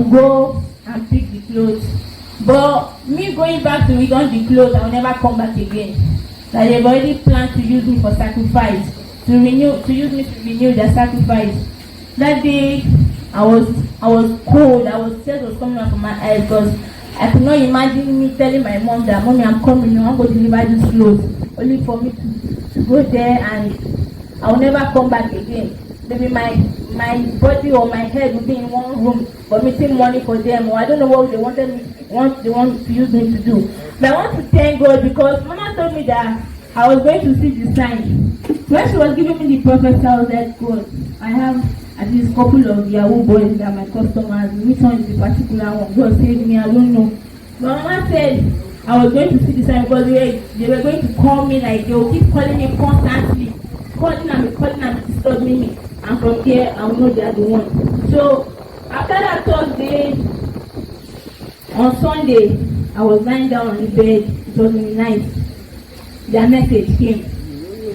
go and pick the clothes. But me going back to return the clothes, I will never come back again. That they've already planned to use me for sacrifice, to use me to renew their sacrifice. That day, I was cold. Tears was coming out from my eyes because I could not imagine me telling my mom that, "Mommy, I'm coming. I'm going to deliver these clothes," only for me to go there and I will never come back again. Maybe my body or my head will be in one room for meeting money for them, or I don't know what they want to use me to do. But I want to thank God because Mama told me that I was going to see the sign. When she was giving me the prophecy, I was like, God, I have at least a couple of Yahoo boys that are my customers. Which one is the particular one? God saved me, I don't know. But Mama said I was going to see the sign because they were going to call me, like they will keep calling me constantly. Calling and disturbing me. And from here, I will know they are the one. So, after that Thursday, on Sunday, I was lying down on the bed. It was in the night. Their message came.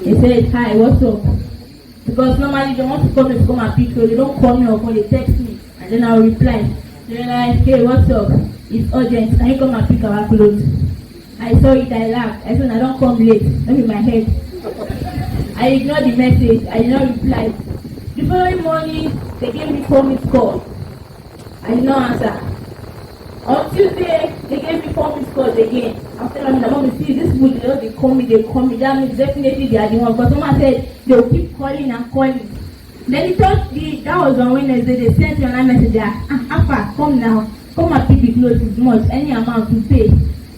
They said, "Hi, what's up?" Because normally they want to call me to come and pick, so they don't call me or call, they text me. And then I'll reply. They're like, "Hey, what's up? It's urgent. Can you come and pick our clothes?" I saw it, I laughed. I said, "I don't come late. Don't be my head." I ignored the message. I did not reply. The following morning, they gave me 4 missed calls. I did not answer. On Tuesday, they gave me 4 missed calls again. After telling them, "Mom, see, this would they call me. That means definitely they are the one." Because someone said they will keep calling and calling. Then that was on Wednesday. They sent me another message that, "Alpha, come now. Come and pick the clothes as much, any amount to pay."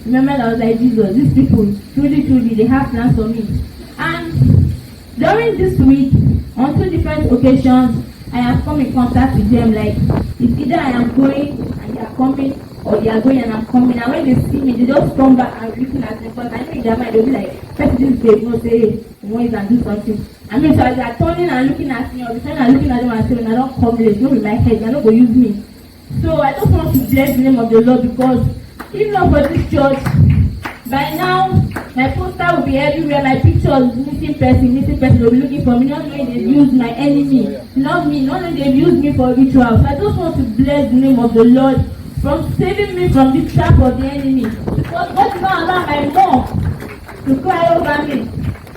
Remember, I was like, Jesus, these people, truly, they have plans for me. And during this week, on 2 different occasions, I have come in contact with them. Like, it's either I am going and they are coming, or they are going and I'm coming. And when they see me, they just come back and looking at me. Because I know in their mind, they'll be like, "First this day, no, say, "Moise and do something." I mean, so as they are turning and looking at me, or turning and looking at them and saying, "I don't come late, don't be my head, you're not going to use me." So I just want to bless the name of the Lord because if not for this church, by now, my poster will be everywhere, my pictures, missing person will be looking for me, not knowing they've used my enemy, not me, not knowing they've used me for rituals. So I just want to bless the name of the Lord from saving me from the trap of the enemy. Because God did not allow my mom to cry over me.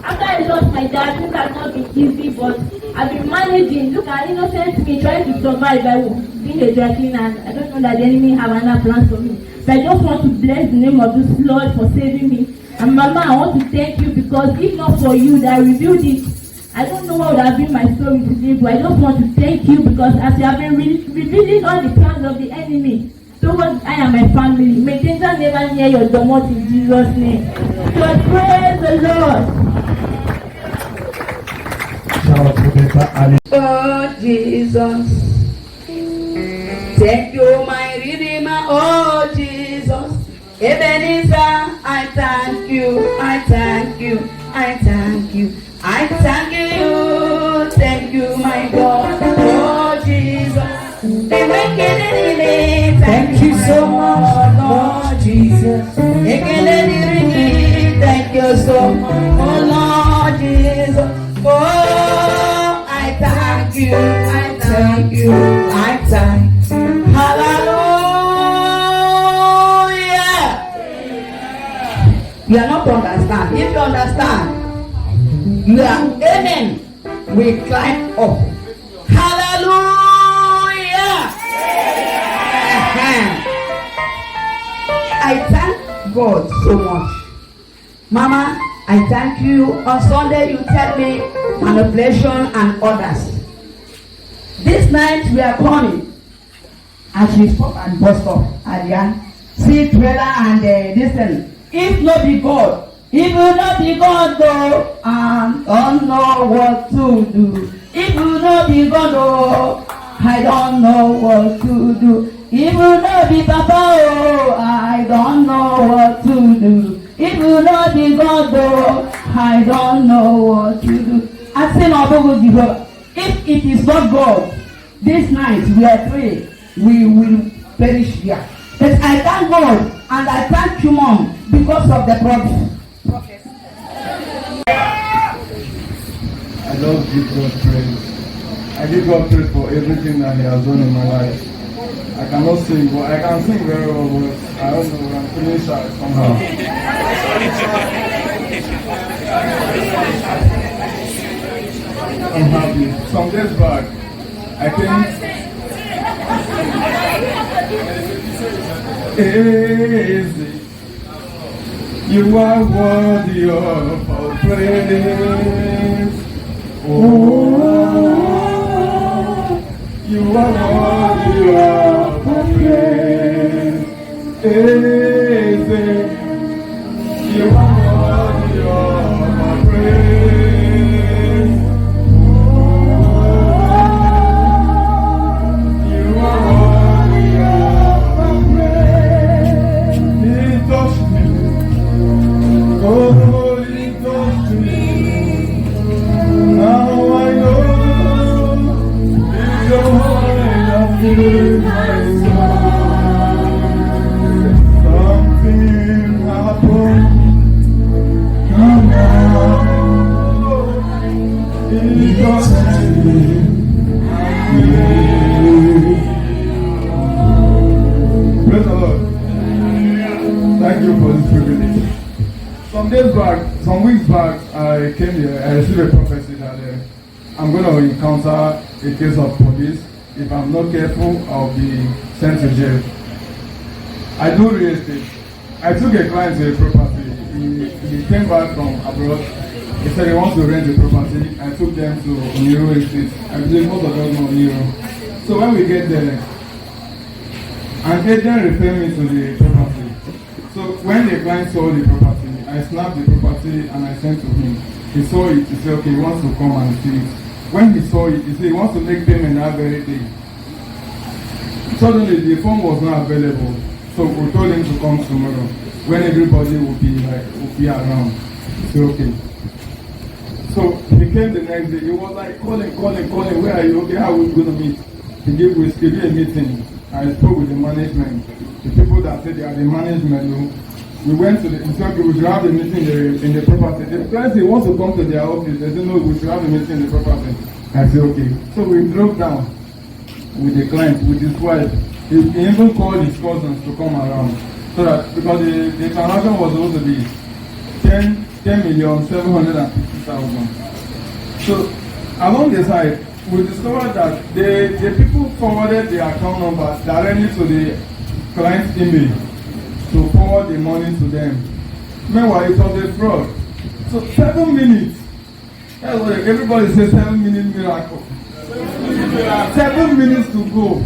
After I lost my dad, things have not been easy, but I've been managing. Look at innocent me trying to survive by being a drag queen, and I don't know that the enemy have another plan for me. But I just want to bless the name of this Lord for saving me. And Mama, I want to thank you because if not for you that revealed it, I don't know what would have been my story today, but I just want to thank you because as you have been revealing all the plans of the enemy towards I and my family, may danger never near your domot in Jesus' name. So praise the Lord. Oh Jesus, thank you, my Redeemer. Oh Jesus, Ebenezer, I thank you, I thank you, I thank you, I thank you, my God. Oh Jesus, thank you so much, Lord Jesus. Thank you so much, oh Lord Jesus. Oh, I thank you, I thank you, I thank you. Hallelujah. You are not to understand. If you understand, you are amen. We climb up. Hallelujah. I thank God so much. Mama, I thank you. On Sunday, you tell me manipulation and others. This night, we are coming. As we stop and bust up, Adrian, see trailer and listen. If not be God, if will not be God, though, I don't know what to do. If will not be God, though, I don't know what to do. If will not be Papa, oh, I don't know what to do. It will not be God, though, I don't know what to do. I say no, Jehovah. If it is not God, this night we are praying, we will perish here. But I thank God and I thank you, Mom, because of the prophet. I love give God praise. I give God praise for everything that He has done in my life. I cannot sing, but I can sing very well, but I don't know, I'm feeling shy somehow. I'm happy. Some days back, I think easy. You are worthy of our praise. Oh, you are worthy of our praise. Easy. You are worthy of our praise. You are worthy of our praise. He touched me. Oh, he touched me. Now I know it's your heart that fills my soul. Something happened. Come on. He touched me. Praise the Lord. Thank you for this privilege. Some days back, some weeks back, I came here, I received a prophecy that I'm going to encounter a case of police. If I'm not careful, I'll be sent to jail. I do real estate. I took a client to a property. He came back from abroad. He said he wants to rent a property. I took them to Oniro Estate. I believe most of them know Oniro. So when we get there, an agent referred me to the property. So when the client saw the property, I snapped the property and I sent to him. He saw it, he said, okay, he wants to come and see it. When he saw it, he said he wants to make payment that very day. Suddenly, the phone was not available. So we told him to come tomorrow when everybody will be around. He said, okay. So he came the next day. He was like, calling, where are you? Okay, how are we going to meet? He gave a meeting. I spoke with the management. The people that said they are the management, we went to the instructor, we should have a meeting in the property. The client said he wants to come to their office. They said, no, we should have a meeting in the property. I said, okay. So we drove down with the client, with his wife. He even called his cousins to come around. So that, because the transaction was supposed to be 10,750,000. So along the side, we discovered that the people forwarded the account number directly to the client's email to forward the money to them. Meanwhile, it was a fraud. So 7 minutes. That's what everybody says, 7 minute miracle. 7 minutes to go.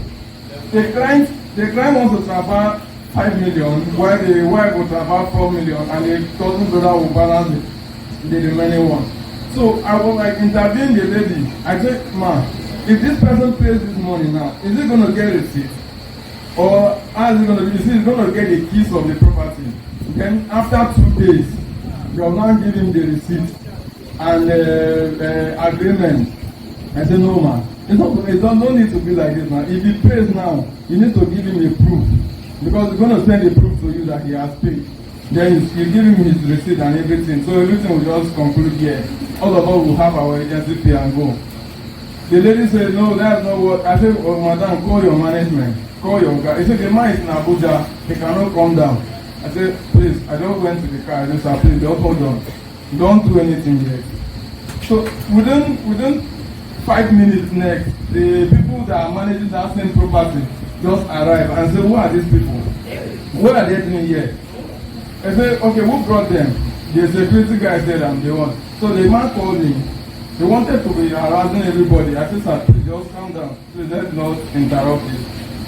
The client wants to transfer 5 million, while the wife will transfer 4 million, and the cousin brother will balance the remaining one. So I was like interviewing the lady. I said, ma, if this person pays this money now, is he going to get a receipt? Or how is it going to be? Is he going to get the keys of the property? Then after 2 days, you have now give him the receipt and agreement. I said, no, man. It don't need to be like this, man. If he pays now, you need to give him a proof. Because he's going to send a proof to you that he has paid. Then you give him his receipt and everything. So everything will just conclude here. All of us will have our agency pay and go. The lady said, no, that's not what. I said, oh, madam, call your management. Call your guy. He said, the man is in Abuja. He cannot come down. I said, please, I just went to the car. I just said, please, just hold on. Don't do anything yet. So within 5 minutes next, the people that are managing that same property just arrive and say, who are these people? What are they doing here? I said, okay, who brought them? The security guy said I'm the one. So the man called me. He wanted to be harassing everybody. I said, sir, please just calm down. Please let's not interrupt this.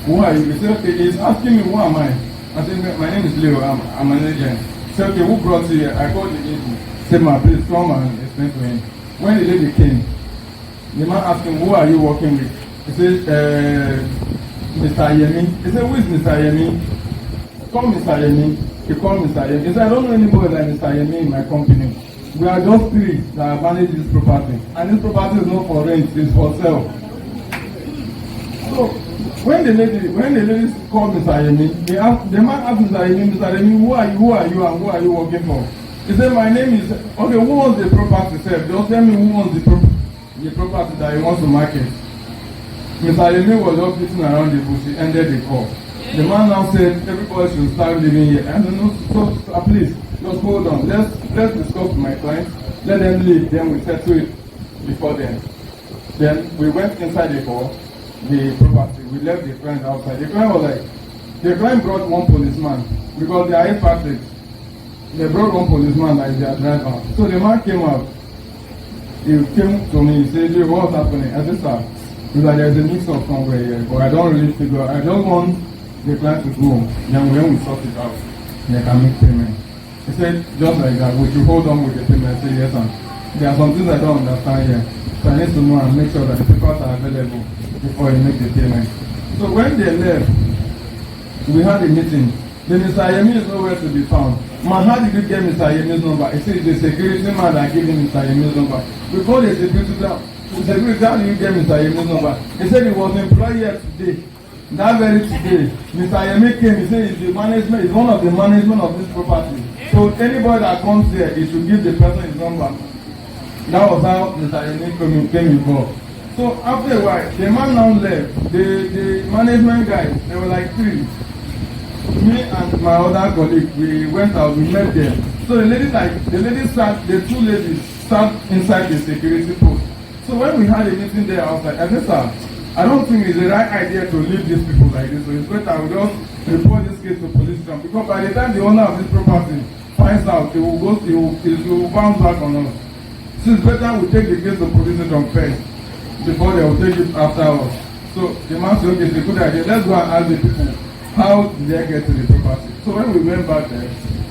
Who are you? He said, okay, he's asking me, who am I? I said, my name is Leo, I'm an agent. He said, okay, who brought you here? I called the agent. He said, ma, please come and explain to him. When the lady came, the man asked him, who are you working with? He said, Mr. Yemi. He said, who is Mr. Yemi? Call Mr. Yemi. He called Mr. Yemi. He said, I don't know anybody like Mr. Yemi in my company. We are just three that manage this property. And this property is not for rent, it's for sale. So when the lady called Mr. Yemi, the man asked Mr. Yemi, who are you and who are you working for? He said, my name is, okay, who owns the property? Sir? Just tell me who owns the property that he wants to market. Mr. Yemi was just sitting around the bush. He ended the call. The man now said everybody should start living here. And so please, just hold on. Let's discuss with my client. Let them leave. Then we settle it before then. Then we went inside the property. We left the client outside. The client was like, the client brought one policeman because they are expatriates. They brought one policeman as their driver. So the man came out. He came to me. He said, "Hey, what's happening?" I said, "Sir, because there's a mix up somewhere here, but I don't really figure. I don't want the client to go. Then when we sort it out, they can make payment." He said, "Just like that, we should hold on with the payment." I said, "Yes, sir. There are some things I don't understand here, so I need to know and make sure that the papers are available before you make the payment." So when they left, we had a meeting. The Mr. Yemi is nowhere to be found. Man, how did you get Mr. Yemi's number? He said, "The security man that gave him Mr. Yemi's number." We called the security down. The security, how did you get Mr. Yemi's number? He said he was employed here today. That very today, Mr. Yemi came. He said he's one of the management of this property. So anybody that comes here, he should give the person his number. That was how Mr. Yemi came involved. So after a while, the man now left. The management guys, they were like three. Me and my other colleague, we went out, we met them. So the two ladies sat inside the security post. So when we had a meeting there outside, I said, "Sir, I don't think it's the right idea to leave these people like this. So it's better we just report this case to police station, because by the time the owner of this property finds out, it will bounce back on us. So it's better we take the case to police station first before they will take it after us." So the man said, "Okay, it's a good idea. Let's go and ask the people how did they get to the property." So when we went back there,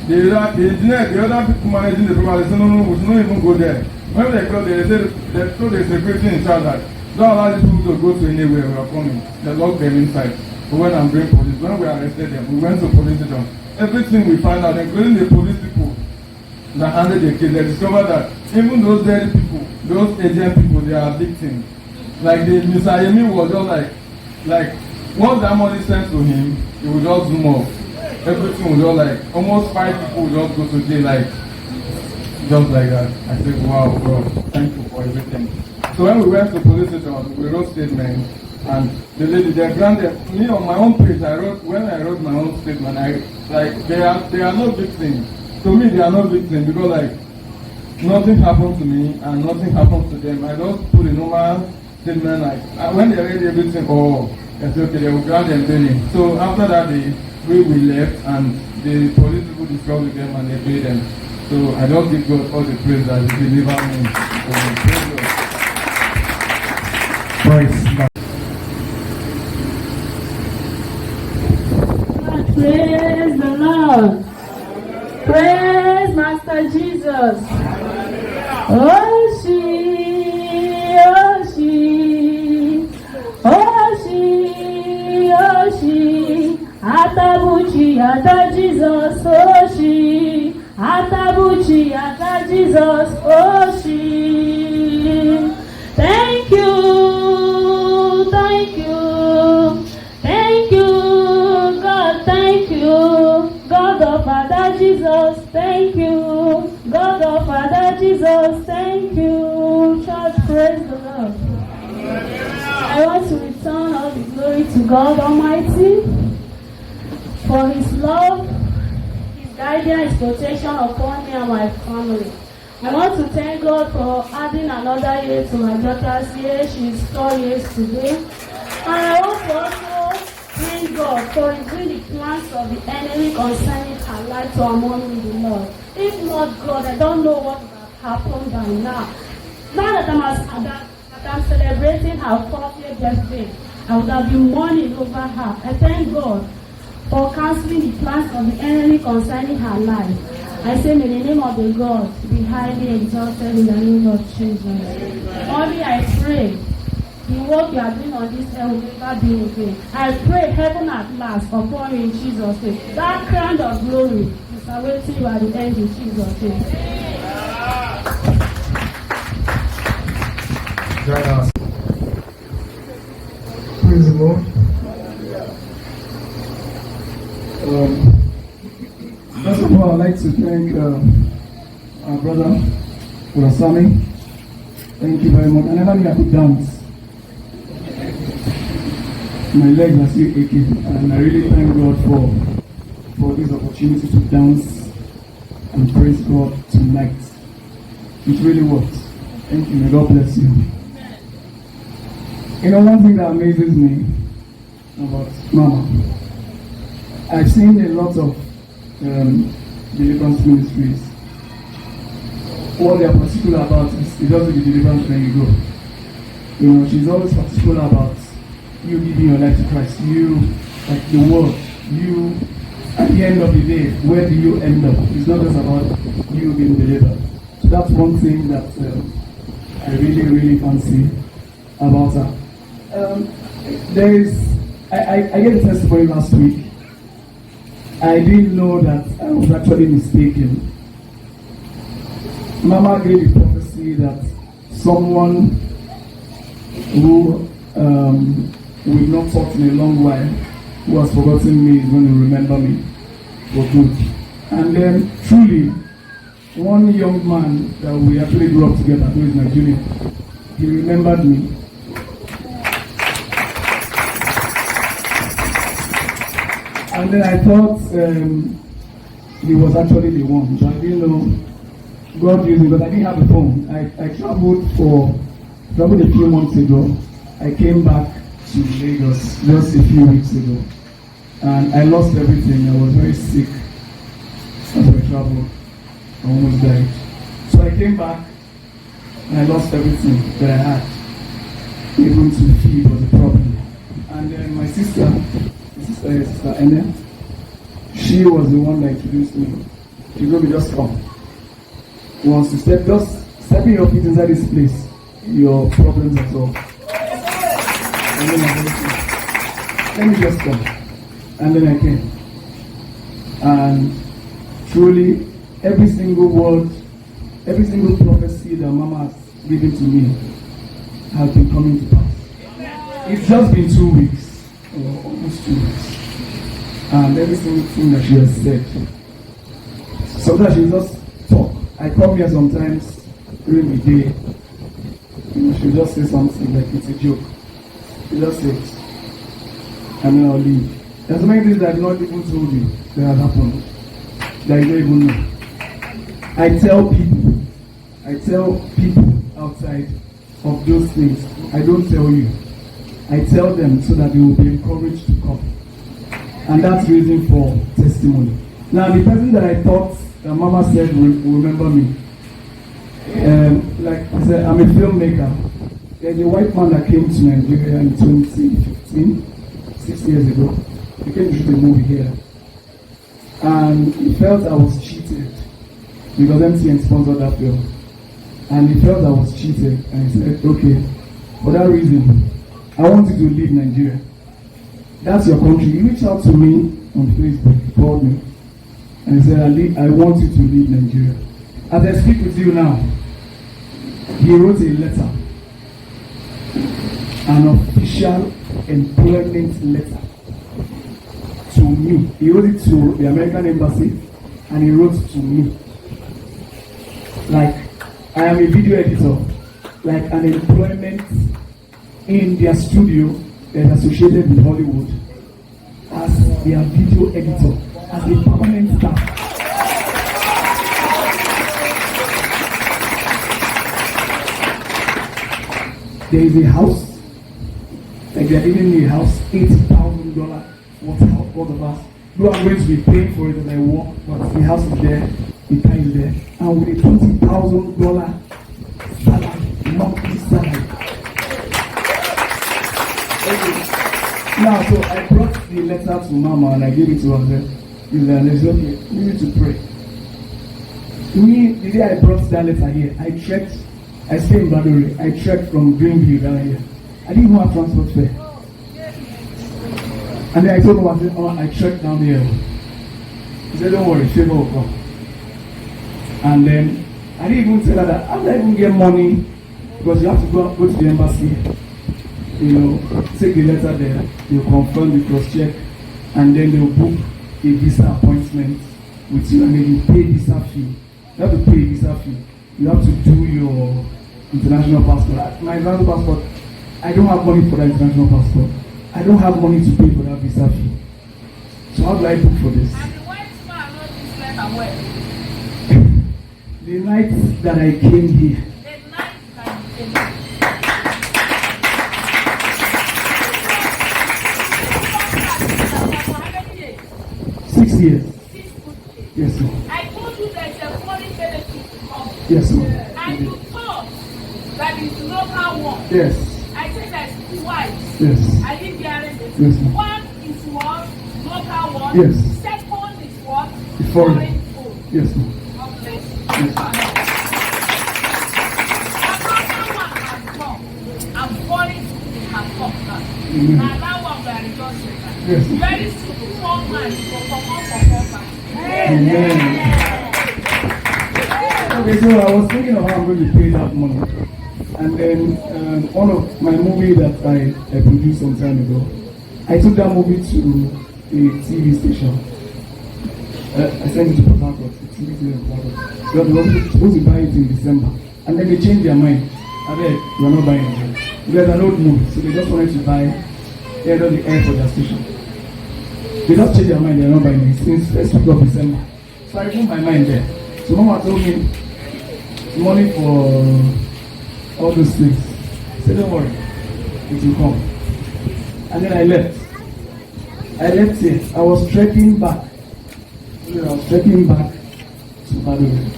the engineer, the other people managing the property said, "No, we should not even go there." When they got there, they told the security in charge that don't allow these people to go to anywhere. We are coming. They locked them inside. We went and bring police. When we arrested them, we went to police station. Everything we found out, including the police people that handled the case, they discovered that even those dead people, those agent people, they are victims. Like the Mr. Yemi was just like once that money sent to him, he would just zoom off. Everything would just like almost 5 people would just go to jail just like that. I said, "Wow, God, thank you for everything." So when we went to police station, we wrote statements, and the lady, they granted me on my own page. When I wrote my own statement, they are not victims. To me, they are not victims because nothing happened to me and nothing happened to them. I just put a normal statement when they read everything. I said, "Okay, they will grant them bail." So after that, we left, and the police people discussed with them and they paid them. So I just give God all the praise that He delivered me. Praise God. Praise the Lord. Praise Master Jesus. Oh, she, oh, she, oh, she, oh, she, Atabuchi, Ata Jesus, oh, she, Atabuchi, Ata Jesus, oh, she. Thank you, thank you, thank you, God, thank you, God of Father Jesus, thank you, God of Father Jesus, thank you. Church, praise the Lord. I want to return all the glory to God Almighty for His love, His guidance, His protection upon me and my family. I want to thank God for adding another year to my daughter's year. She is 4 years today. And I want to also thank God for revealing the plans of the enemy concerning her life to among me the Lord. If not God, I don't know what would have happened by now. Now that I'm celebrating her 40th birthday, I would have been mourning over her. I thank God for cancelling the plans of the enemy concerning her life. I say, may the name of the God be highly exalted in the name of Jesus. Only I pray, the work you are doing on this earth will never be in vain. I pray heaven at last upon you in Jesus' name. That crown of glory is awaiting you at the end in Jesus' name. Join us. Praise the Lord. First of all, I'd like to thank our brother, Urasami. Thank you very much. I never knew I could dance. My legs are still aching, and I really thank God for this opportunity to dance and praise God tonight. It really works. Thank you. May God bless you. You know, one thing that amazes me about Mama, I've seen a lot of deliverance ministries. What they are particular about is it doesn't be deliverance when you go. You know, she's always particular about you giving your life to Christ. You, like the world, you, at the end of the day, where do you end up? It's not just about you being delivered. So that's one thing that I really, really fancy about her. I gave a testimony last week. I didn't know that I was actually mistaken. Mama gave a prophecy that someone who we've not talked in a long while, who has forgotten me, is going to remember me for good. And then, truly, one young man that we actually grew up together, who is Nigerian, he remembered me. And then I thought he was actually the one, so I didn't know God used me, but I didn't have a phone. I traveled a few months ago. I came back to Lagos just a few weeks ago, and I lost everything. I was very sick as I traveled. I almost died. So I came back and I lost everything that I had. Even to feed was a problem. And then my sister Ene, she was the one that introduced me. She told me, just come. Once you stepping your feet inside this place, your problems are solved. And then I said, let me just come. And then I came. And truly, every single word, every single prophecy that Mama has given to me has been coming to pass. It's just been 2 weeks, or almost 2 weeks. And every single thing that she has said. Sometimes she just talk. I come here sometimes during the day. You know, she'll just say something like it's a joke. She just say it. And then I'll leave. There's so many things that I've not even told you that have happened. That you don't even know. I tell people outside of those things. I don't tell you. I tell them so that they will be encouraged to come. And that's the reason for testimony. Now, the person that I thought that Mama said will remember me. Like I said, I'm a filmmaker. There's a white man that came to Nigeria in 2015, 6 years ago. He came to shoot a movie here. And he felt I was cheated because MTN sponsored that film. And he felt I was cheated. And he said, okay, for that reason, I want you to leave Nigeria. That's your country. He reached out to me on Facebook. He called me. And he said, I want you to leave Nigeria. As I speak with you now, he wrote a letter. An official employment letter to me. He wrote it to the American Embassy and he wrote to me. Like, I am a video editor. Like an employment in their studio that is associated with Hollywood as their video editor, as a permanent staff. There is a house, like they are giving me a house, $80,000 worth of house. Though I'm going to be paying for it as I walk, but the house is there, the car is there, and with a $20,000 salary, monthly salary. Now, so I brought the letter to Mama and I gave it to her. She said, okay, we need to pray. Me, the day I brought that letter here, I stay in Badore. I trekked from Greenville down here. I didn't have transport fare. And then I told her, I trekked down here. He said, don't worry, favor will come. And then I didn't even tell her that I didn't even get money because you have to go to the embassy. You know, take the letter there, they'll confirm the cross-check, and then they'll book a visa appointment with you, and then you pay visa fee. You have to pay visa fee. You have to do your international passport. My international passport, I don't have money for that international passport. I don't have money to pay for that visa fee. So how do I book for this? And the white man wrote this letter where? The night that I came here, The night that you came. 6 years. 6 good years. Yes, sir. I told you there's a foreign benefit to come. Yes, sir. And you thought that is local one. Yes. I said there's twice. Yes. I didn't hear it. Yes, ma'am. One is what? Local one. Yes. Second is what? The foreign. Yes, food. ma'am. God bless you. Yes. Another one has come. And foreign food has come now. Amen. Now that one we are rejoicing now. Yes. Very soon, 4 months will come for 4 months. Amen. Okay, so I was thinking of how I'm going to pay that money. And then one of my movie that I produced some time ago, I took that movie to a TV station. I sent it to Port Harcourt, the TV station in Port Harcourt. Because they were supposed to buy it in December. And then they changed their mind. I said, we are not buying it. There's an old movie, so they just wanted to buy the air for their station. They just changed their mind, they are not buying it since first week of December. So I put my mind there. So Mama told me, money for all those things. I said, don't worry, it will come. And then I left. I left here. I was trekking back. I was trekking back to Badore.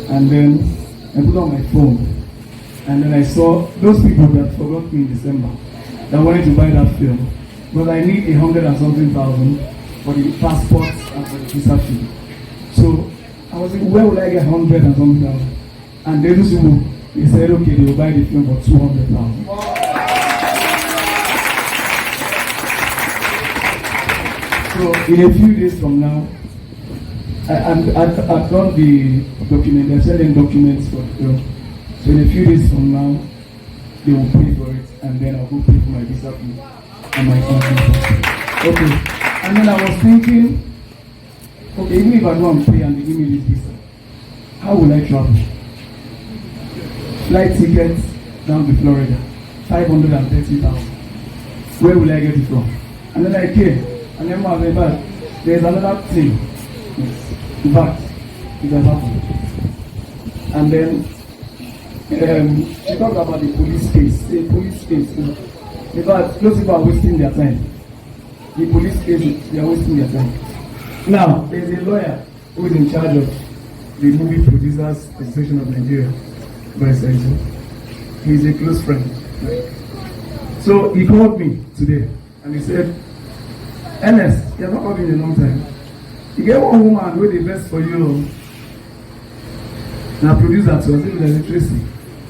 And then I put on my phone. And then I saw those people that forgot me in December that wanted to buy that film. But I need 100 and something thousand for the passport and for the visa fee. So I was like, where would I get 100 and something thousand? And they just they said, okay, they will buy the film for 200,000. So in a few days from now, I've done the document. They're selling documents for the film. So in a few days from now, they will pay for it, and then I'll go pay for my visa fee and my country. Okay. And then I was thinking, okay, even if I don't pay and they give me this visa, how will I travel? Flight tickets down to Florida, 530,000. Where will I get it from? And then I came, and then I was like, there's another thing. Yes. In fact, it has happened. And then she talked about the police case. The police case. In fact, those people are wasting their time. The police case, they are wasting their time. Now, there's a lawyer who is in charge of the Movie Producers Association of Nigeria. He's a close friend. So he called me today and he said, Ernest, you have not called me in a long time. You get one woman who the best for you. Now producer to us, if there's Tracy.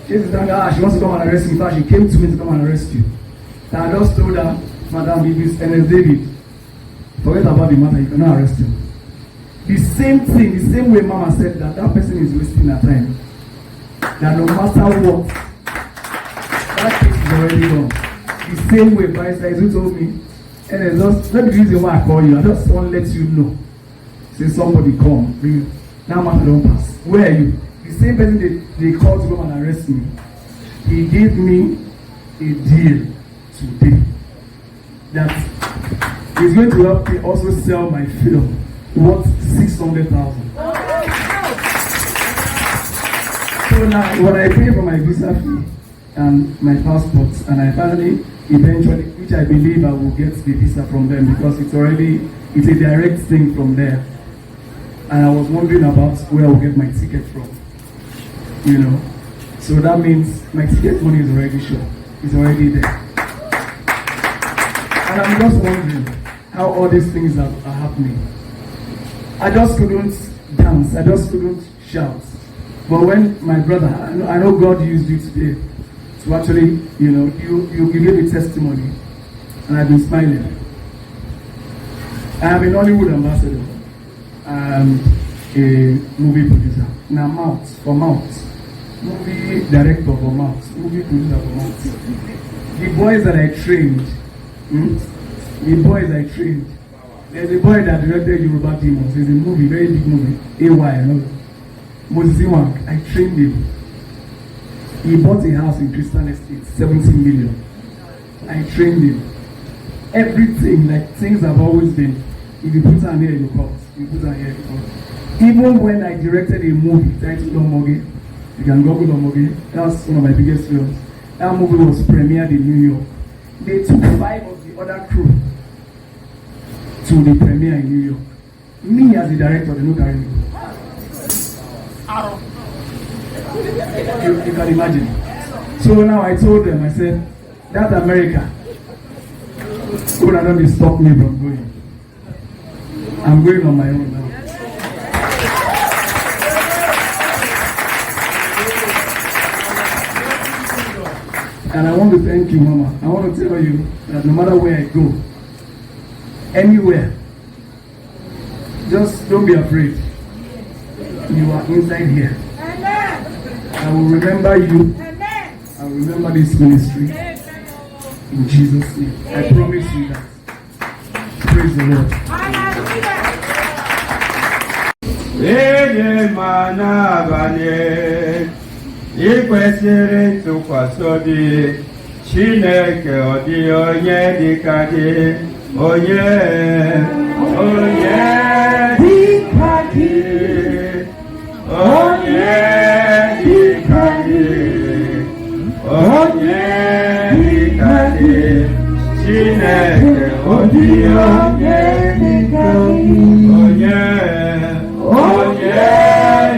She wants to come and arrest me. In fact, she came to me to come and arrest you. And I just told her, Madam, if it's Ernest David, forget about the matter, you cannot arrest him. The same thing, the same way Mama said that person is wasting her time. That no matter what, that case is already done. The same way Barrister who told me, and just let me use the why I call you. I just want to let you know. Say somebody come, bring that matter don't pass. Where are you? The same person they called to come and arrest me. He gave me a deal today that is going to help me also sell my film worth 600,000. So now, when I pay for my visa fee and my passport, and I finally, eventually, which I believe I will get the visa from them because it's a direct thing from there. And I was wondering about where I will get my ticket from, So that means my ticket money is already sure. It's already there. And I'm just wondering how all these things are happening. I just couldn't dance. I just couldn't shout. But when my brother, I know God used you today to actually, you gave a testimony, and I've been smiling. I am a Hollywood ambassador and a movie producer. Now Mount, movie director for Mount, movie producer for Mount. The boys that I trained, there's a boy that directed Yoruba Demons. There's a movie, very big movie, AY, Moses Iwank, I trained him. He bought a house in Christian Estate, 17 million. I trained him. everything, like things have always been, if you put on here, you cut. You put on here, you cut. Even when I directed a movie titled Omoge, you can Google Omoge, that's one of my biggest films. That movie was premiered in New York. They took 5 of the other crew to the premiere in New York. Me as the director, they look at me. You can imagine. So now I told them, I said, that's America. Could have done stop me from going. I'm going on my own now. And I want to thank you, Mama. I want to tell you that no matter where I go, anywhere, just don't be afraid. You are inside here. I will remember you. I will remember this ministry. In Jesus' name. I promise you that. Praise the Lord. Ede mana banye ikwesịrị ntụkwasị obi Chineke ọ dị onye dịka gị onye dịka gị onye dịka gị onye dịka gị Chineke ọ dị onye dịka gị onye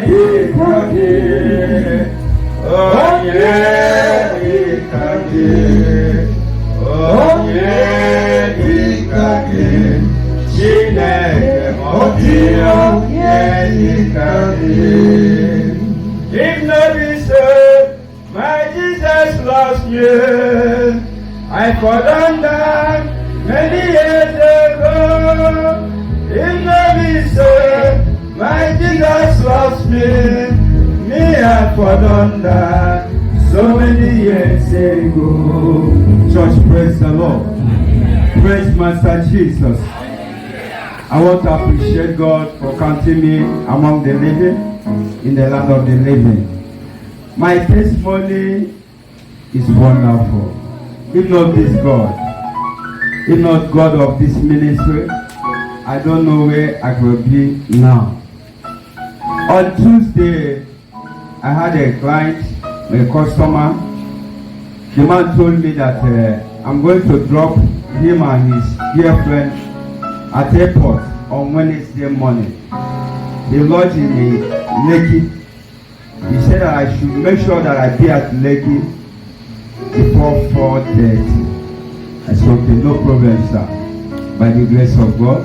dịka gị onye dịka gị onye dịka gị Chineke ọ dị onye dịka gị. If no be so, my Jesus lost you. I for done that many years ago. If no be so, my Jesus lost me. Me I for done that so many years ago. Church, praise the Lord. Praise Master Jesus. I want to appreciate God for counting me among the living in the land of the living. My testimony is wonderful. If not this God, if not God of this ministry, I don't know where I could be now. On Tuesday, I had a client, a customer. The man told me that I'm going to drop him and his girlfriend at airport on Wednesday morning. They lodge in Lekki. He said that I should make sure that I be at Lekki before 4:30. I said, okay, no problem, sir. By the grace of God.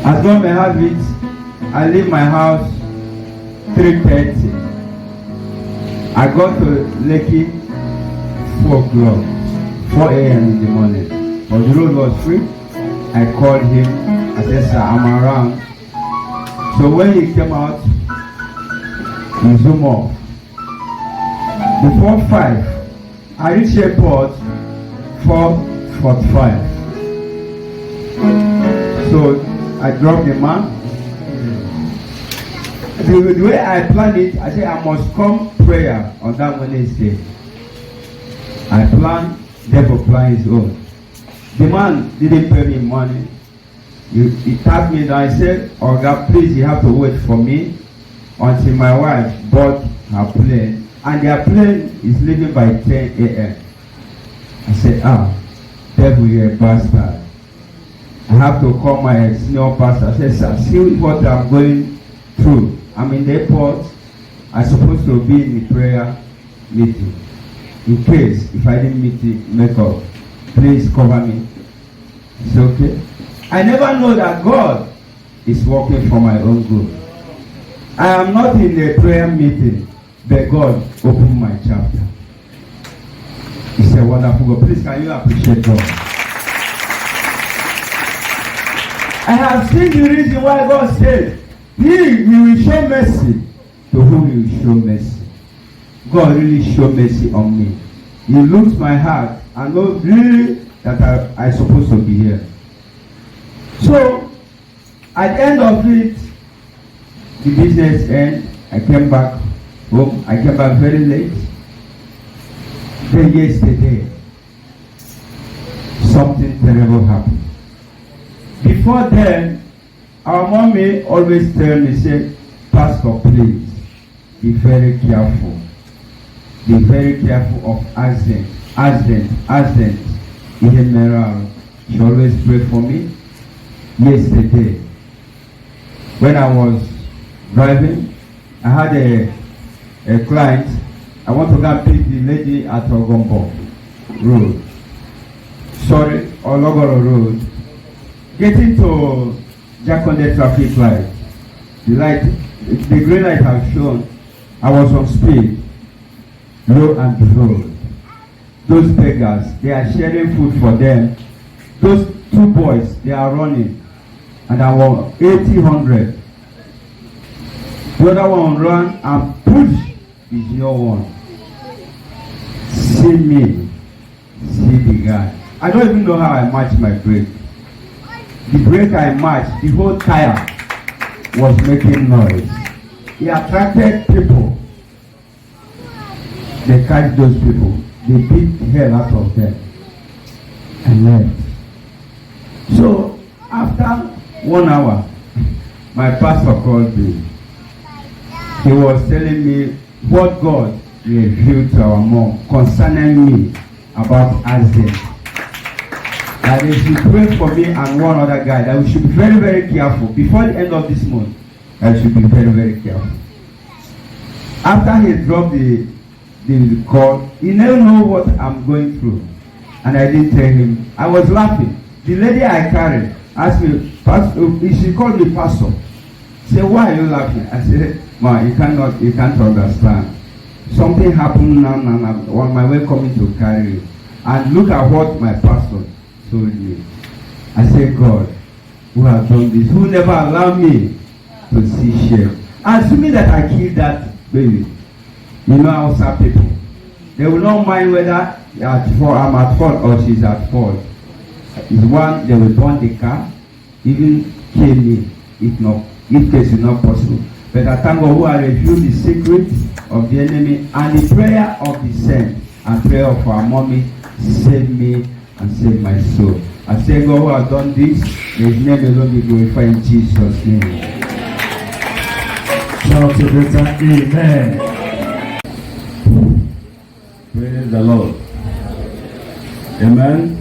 As God may have it, I leave my house 3:30. I got to Lekki 4 a.m. in the morning. But the road was free. I called him. I said, sir, I'm around. So when he came out, he zoomed off. Before 5, I reached airport 4:45. So I dropped the man. The way I planned it, I said I must come prayer on that Wednesday. I planned, devil plan his own. The man didn't pay me money. He tapped me and I said, oh God, please, you have to wait for me until my wife bought her plane. And their plane is leaving by 10 a.m. I said, devil, you're a bastard. I have to call my senior pastor. I said, sir, see what I'm going through. I'm in the airport. I'm supposed to be in the prayer meeting. In case, if I didn't make up, please cover me. It's okay. I never know that God is working for my own good. I am not in the prayer meeting, but God opened my chapter. It's a wonderful God. Please, can you appreciate God? I have seen the reason why God said, He will show mercy to whom He will show mercy. God really showed mercy on me. He looked my heart and knows really that I'm supposed to be here. So, at the end of it, the business ended. I came back home. I came back very late. Then yesterday, something terrible happened. Before then, our mommy always tell me, say, Pastor, please, be very careful. Be very careful of accidents. She always pray for me. Yesterday, when I was driving, I had a client. I want to go and pick the lady at Ogombo Road. Sorry, Ologoro Road. Getting to Jakonde traffic light. The green light has shown. I was on speed. Lo and behold, those beggars, they are sharing food for them. Those two boys, they are running. And I was 100. The other one run and push is your one. See me, see the guy. I don't even know how I match my brake. The brake I matched, the whole tire was making noise. He attracted people. They catch those people. They beat the hell out of them and left. So after 1 hour, my pastor called me. He was telling me what God revealed to our mom concerning me about accident. That they should pray for me and one other guy, that we should be very, very careful. Before the end of this month, I should be very, very careful. After he dropped the call, he never know what I'm going through. And I didn't tell him. I was laughing. The lady I carried asked me, Pastor, she called me Pastor. Say, why are you laughing? I said, Ma, you can't understand. Something happened now, on my way coming to carry you. And look at what my pastor told me. I said, God, who has done this? Who never allowed me to see shame? Assuming that I killed that baby. You know Hausa people. They will not mind whether I'm at fault or she's at fault. It's one, they will burn the car, even kill me, if case is not possible. But I thank God who has revealed the secret of the enemy and the prayer of the saint and prayer of our mommy, save me and save my soul. I say God who has done this, may his name alone be glorified in Jesus' name. Shout to the time, amen. Praise the Lord. Amen.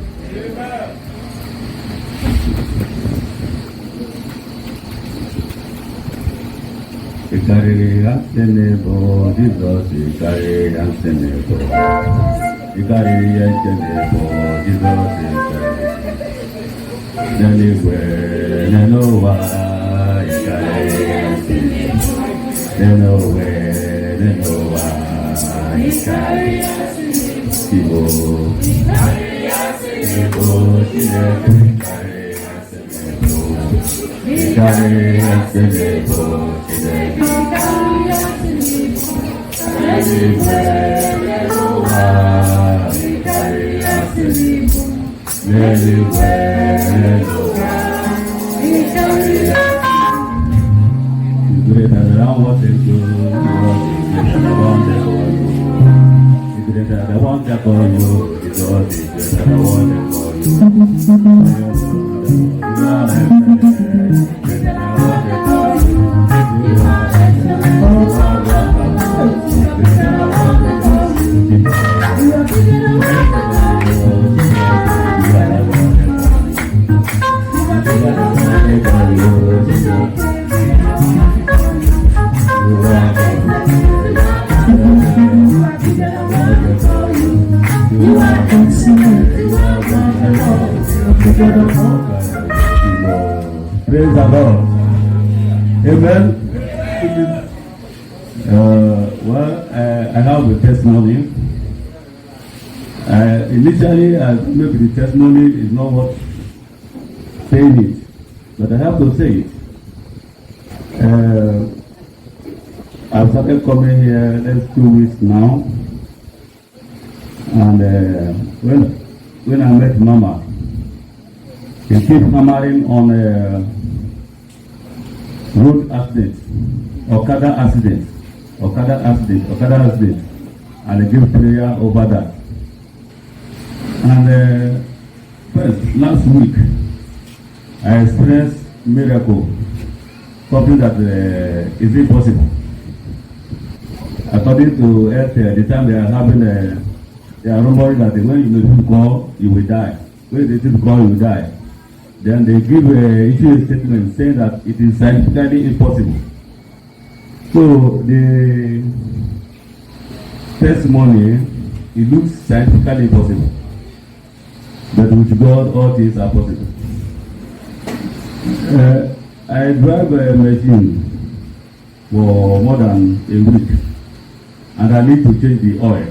Ikari ansenebo, Jesus, Ikari ansenebo. Ikari ansenebo, Jesus, Ikari. Naniwe, nanowa, Ikari ansenebo. Nanowe, nanowa, Ikari ansenebo. Ikari ansenebo, Ikari ansenebo. Praise the Lord. Amen. I have a testimony. Initially, maybe the testimony is not what saying it, but I have to say it. I started coming here last 2 weeks now, and when I met Mama, she keeps hammering on road accident, Okada accident, and I give prayer over that. And First, last week, I experienced miracle, something that is impossible. According to health, the time they are having, they are rumoring that when you call, you will die. When they didn't call, you will die. Then they issue a statement saying that it is scientifically impossible. So the testimony, it looks scientifically impossible. But with God, all things are possible. I drive a machine for more than a week, and I need to change the oil.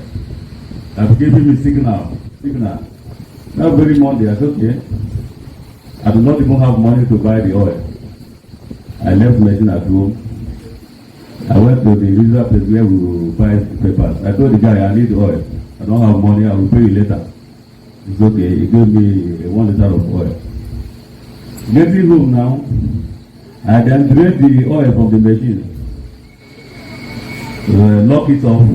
I've given me signal. Now very Monday, I said, okay, I do not even have money to buy the oil. I left the machine at home. I went to the usual place where we will buy the papers. I told the guy, I need oil. I don't have money, I will pay you later. It's okay, he gave me 1 liter of oil. Getting home now, I then drain the oil from the machine. Lock it off.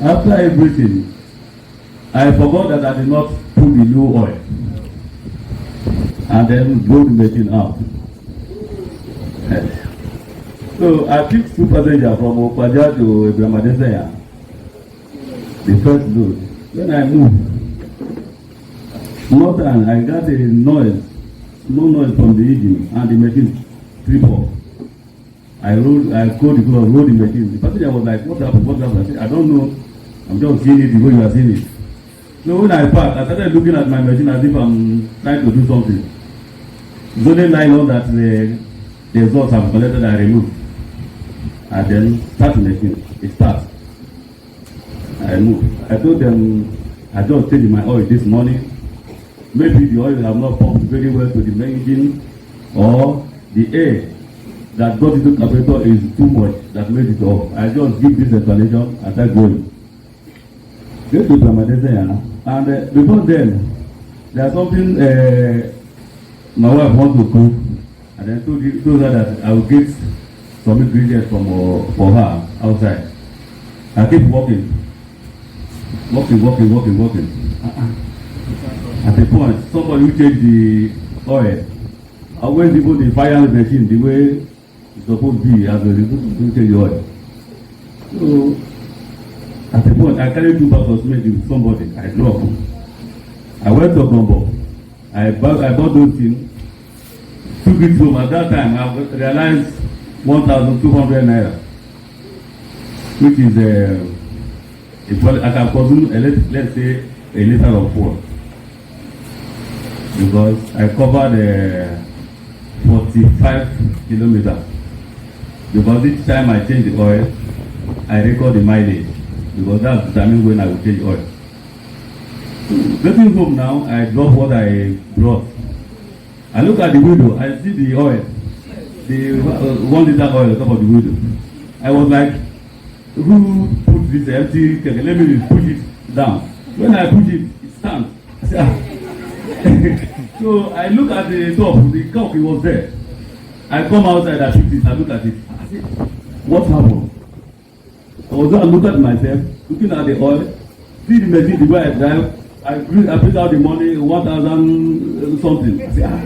After everything, I forgot that I did not put the new oil. And then blow the machine out. So I picked 2 passengers from Okwaja to Ibrahim Adesanya. The first load. When I moved, more time I got a noise, no noise from the engine, and the machine trip off. I called the club, rolled the machine. The passenger was like, what happened? I said, I don't know. I'm just seeing it the way you are seeing it. So when I parked, I started looking at my machine as if I'm trying to do something. It's only nylon that the exhaust have collected and removed. And then start the machine. It starts. I moved. I told them I just changed my oil this morning. Maybe the oil have not pumped very well to the main engine, or the air that got into the carburetor is too much that made it off. I just give this explanation and start going. Get to Ramadesanya, and before then, there's something my wife wants to cook, and I told her that I will get some ingredients for her outside. I keep walking. At the point, somebody will change the oil. I went even the fire machine the way it's supposed to be as a change the oil. So at the point, I carried 2 bags of cement with somebody. I dropped. I went to Gombo. I bought those things. Took it home. At that time, I realized 1,200 naira, which is I can consume let's say a liter of fuel, because I covered 45 kilometers. Because each time I change the oil, I record the mileage, because that's determine when I will change oil. Getting home now, I drop what I brought. I look at the window, I see the oil, the 1 liter oil on top of the window. I was like, who put this empty keg? Let me push it down. When I push it, it stands. I say, ah. So I look at the top, the cup, it was there. I come outside, I pick it, I look at it. I say, what happened? I was going to look at myself, looking at the oil, see the machine, the way I drive. I bring out the money, 1,000 something. I say, ah.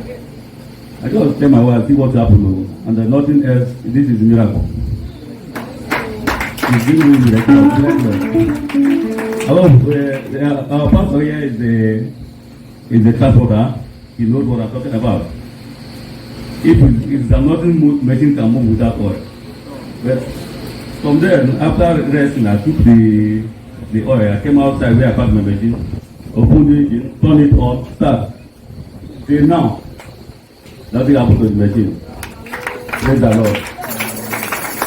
I just tell my wife, see what happened, and then nothing else. This is a miracle. It's giving me the our pastor here is the transporter. He knows what I'm talking about. If nothing machine can move without oil. But from there, after resting, I took the oil. I came outside where I parked my machine, opened the engine, turned it on, start. Till now, nothing happened to the machine. Praise the Lord.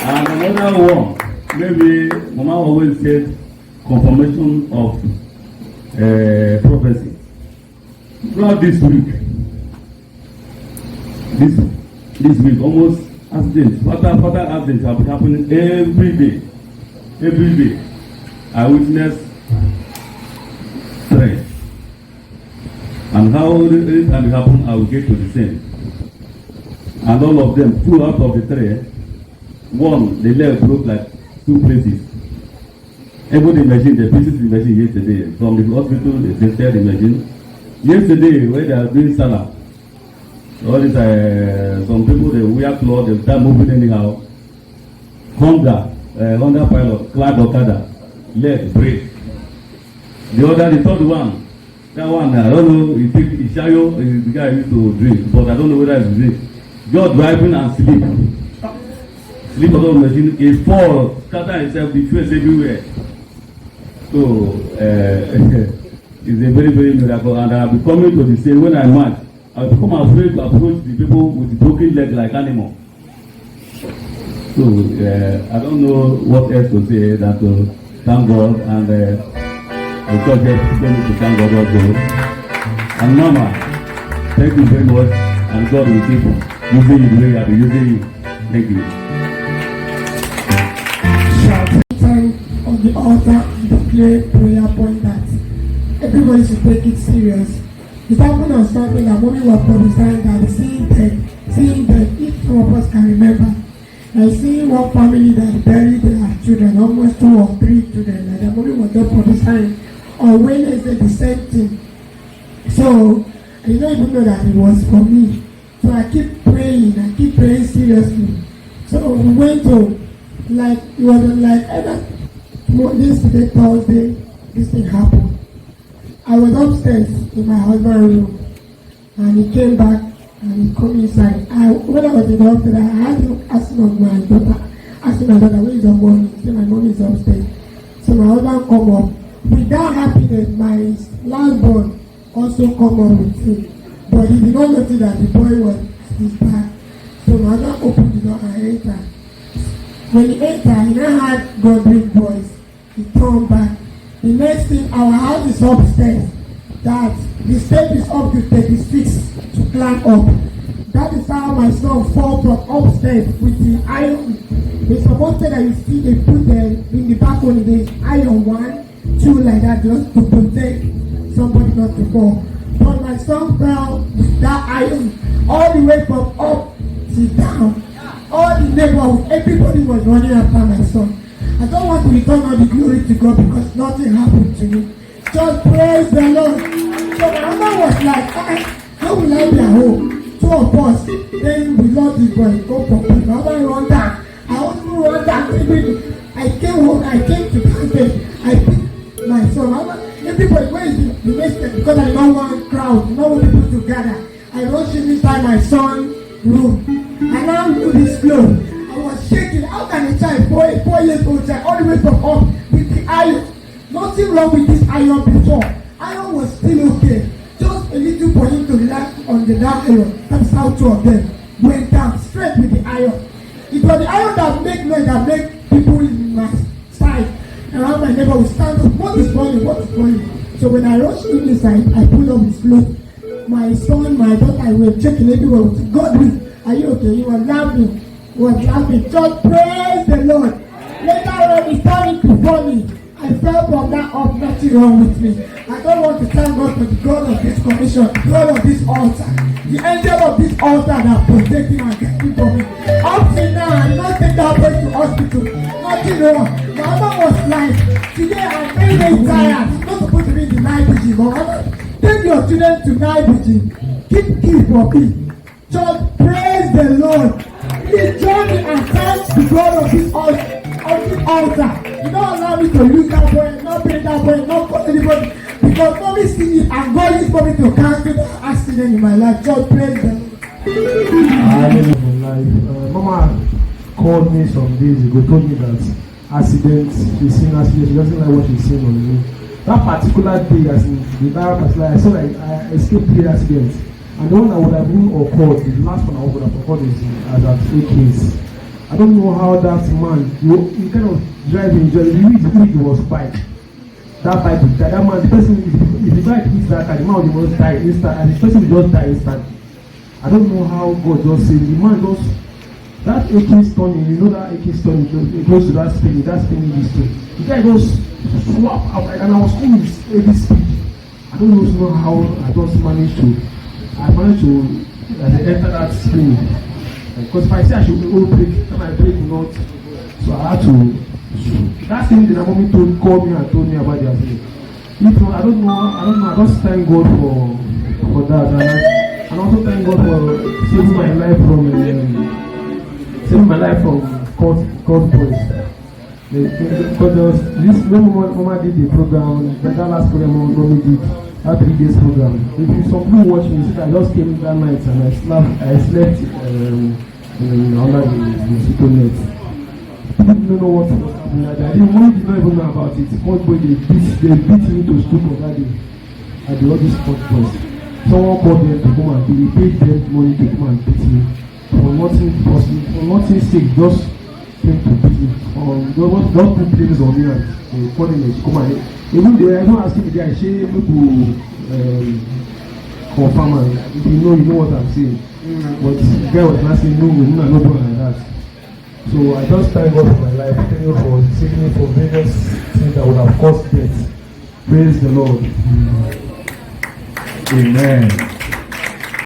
And another one, maybe Mama always said confirmation of prophecy. Throughout this week, almost accidents, fatal accidents have been happening every day. Every day, I witness stress. And how it can happen, I will get to the same. And all of them, 2 out of the 3, one, the leg broke like 2 places. Even the machine, they visited the machine yesterday. From the hospital, they tested the machine. Yesterday, when they are doing Salah, all these some people they wear clothes, they start moving anyhow. Honda pilot, climbed Okada, leg break. The third one, that one I don't know. He take Ishayo, the guy used to drink, but I don't know whether it's drink. Just driving and sleep. Sleep on the machine, he fall, scatter himself, the face everywhere. So it's a very, very miracle, and I'll be coming to the same when I march. I'll become afraid to approach the people with the broken leg like animal. So I don't know what else to say than to thank God, and the church is going to thank God also. And Mama, thank you very much, and God will keep using you the way you have been using you. Thank you. Time on the altar and declare prayer point that everybody should take it serious. It happened on Sunday that when we were prophesying that seeing death, if some of us can remember, I see one family that buried their children, almost 2 or 3 children, and the movie was just prophesying on Wednesday the same thing. So I didn't even know that it was for me. So I keep praying seriously. So we went to, like, it was like either yesterday, Thursday, this thing happened. I was upstairs in my husband's room, and he came back and he come inside. When I was in the upstairs, I had him asking my daughter, where is your mommy? He said, my mommy is upstairs. So my husband come up. With that happiness, my last born also come up with him. But he did not notice that the boy was at his back. So my husband opened the door and entered. When he entered, he now had God-breathed voice. He turned back. The next thing, our house is upstairs. That the step is up to 36 to climb up. That is how my son fell from upstairs with the iron. They supposed that you see they put them in the back on the iron 1, 2 like that just to protect somebody not to fall. But my son fell with that iron all the way from up to down. All the neighborhood, everybody was running after my son. I don't want to return all the glory to God because nothing happened to me. Just praise the Lord. So my mother was like, how will I be at home? 2 of us, then we lost this boy, go for me. My mother run down. I also run down. I came home, I came to campus. I picked my son. Everybody, where is the next step? Because I don't want crowd, no want people to gather. I rushed inside my son's room. I now do this clothes. I was shaking. How can a child, 4 years old child, all the way from up with the iron? Nothing wrong with this iron before. Iron was still okay. Just a little for him to relax on the down iron. That's how 2 of them went down straight with the iron. It was the iron that make noise, that make people in my side around my neighbor would stand up. What is falling? What is falling? So when I rushed in inside, I pulled up his clothes. My son, my daughter, were checking everywhere with God. Are you okay? He was laughing. Just praise the Lord. Later on, he started to funny. I fell from that up, nothing wrong with me. I don't want to thank God for the God of this commission, God of this altar, the angel of this altar that protecting and getting for me. Up till now, I did not take that boy to hospital. Nothing wrong. My mother was like, today I'm very, very tired. I'm not supposed to be in the night vigil, but take your children to night vigil. Keep for me. Just praise the Lord. Please join me and thank the God of this altar. You don't allow me to lose that boy, not pay that boy, not call anybody. Because mommy see it and God is for me to cancel that accident in my life. Just praise them. Mama called me some days ago, told me that accident, she's seen accident, she doesn't like what she's seeing on me. That particular day, as in the particular, I saw that I escaped 3 accidents. And the one that would have been occurred, the last one I would have occurred is at 8 case. I don't know how that man, you kind of driving, he was bike. That bike, that man, the person, if the bike hits that car, the man will just die instant, and the person will just die instantly. I don't know how God just said, the man just, that AK turning, you know that AK turning, it goes to that spinning this thing. The guy just swap out, and I was going with heavy speed. I don't know how I just managed to enter that spinning. Because if I say I should go break, then I break not. So I had to. That thing that mommy called me and told me about the accident. I don't know. I just thank God for for that. And also thank God for saving my life from court boys. Because there was this when Mama did the program, that last program Mama did, that 3 days program. If you some people watch me, I just came that night and I slept under the mosquito net. People didn't know what was happening that day. I didn't even know about it. Court boy they beat me to school for that day at the other court boys. Someone called them to come and they paid them money to come and beat me for nothing sick, just came to beat me. Don't put things on me and they call him to come and even they are not asking the guy, she able to confirm and if you know what I'm saying. But the guy was not saying no, not like that. So I just thank God for my life, thank God for saving me from various things that would have caused death. Praise the Lord. Amen.